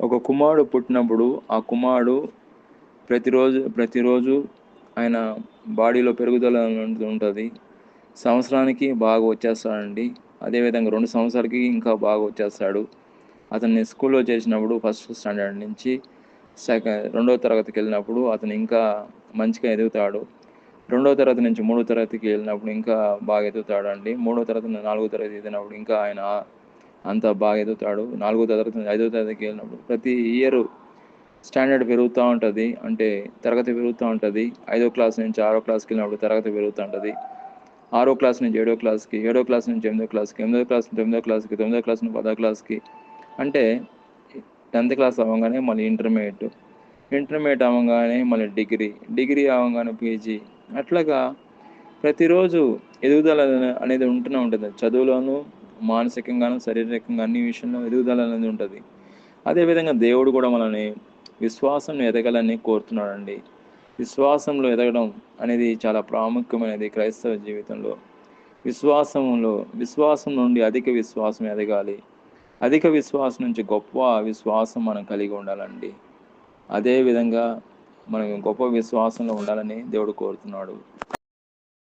ఒక కుమారుడు పుట్టినప్పుడు ఆ కుమారుడు ప్రతిరోజు ఆయన బాడీలో పెరుగుదల ఉంటుంది. సంవత్సరానికి బాగా వచ్చేస్తాడండి. అదేవిధంగా 2 సంవత్సరాలకి ఇంకా బాగా వచ్చేస్తాడు. అతన్ని స్కూల్లో చేర్చినప్పుడు ఫస్ట్ స్టాండర్డ్ నుంచి రెండవ తరగతికి వెళ్ళినప్పుడు అతను ఇంకా మంచిగా ఎదుగుతాడు. రెండవ తరగతి నుంచి మూడో తరగతికి వెళ్ళినప్పుడు ఇంకా బాగా ఎదుగుతాడు అండి. మూడో తరగతి నుంచి నాలుగో తరగతి ఎదిగినప్పుడు ఇంకా ఆయన అంత బాగా ఎదుగుతాడు. నాలుగో తరగతి నుంచి ఐదో తరగతికి వెళ్ళినప్పుడు ప్రతి ఇయర్ స్టాండర్డ్ పెరుగుతూ ఉంటుంది. అంటే తరగతి పెరుగుతూ ఉంటుంది. 5వ క్లాస్ నుంచి 6వ క్లాస్కి వెళ్ళినప్పుడు తరగతి పెరుగుతూ ఉంటుంది. 6వ క్లాస్ నుంచి 7వ క్లాస్కి, 7వ క్లాస్ నుంచి 8వ క్లాస్కి, 8వ క్లాస్ నుంచి 9వ క్లాస్కి, 9వ క్లాస్ నుంచి 10వ క్లాస్కి, అంటే 10th క్లాస్ అవ్వగానే మళ్ళీ ఇంటర్మీడియట్ అవ్వగానే మళ్ళీ డిగ్రీ అవ్వగానే పీజీ, అట్లాగా ప్రతిరోజు ఎదుగుదల అనేది ఉంటూనే ఉంటుంది. చదువులోనూ, మానసికంగాను, శారీరకంగా అన్ని విషయంలో ఎదుగుదల అనేది ఉంటుంది. అదేవిధంగా దేవుడు కూడా మనల్ని విశ్వాసం ఎదగాలని కోరుతున్నాడండి. విశ్వాసంలో ఎదగడం అనేది చాలా ప్రాముఖ్యమైనది క్రైస్తవ జీవితంలో. విశ్వాసం నుండి అధిక విశ్వాసం ఎదగాలి. అధిక విశ్వాసం నుంచి గొప్ప విశ్వాసం మనం కలిగి ఉండాలండి. అదేవిధంగా మనం గొప్ప విశ్వాసంలో ఉండాలని దేవుడు కోరుతున్నాడు.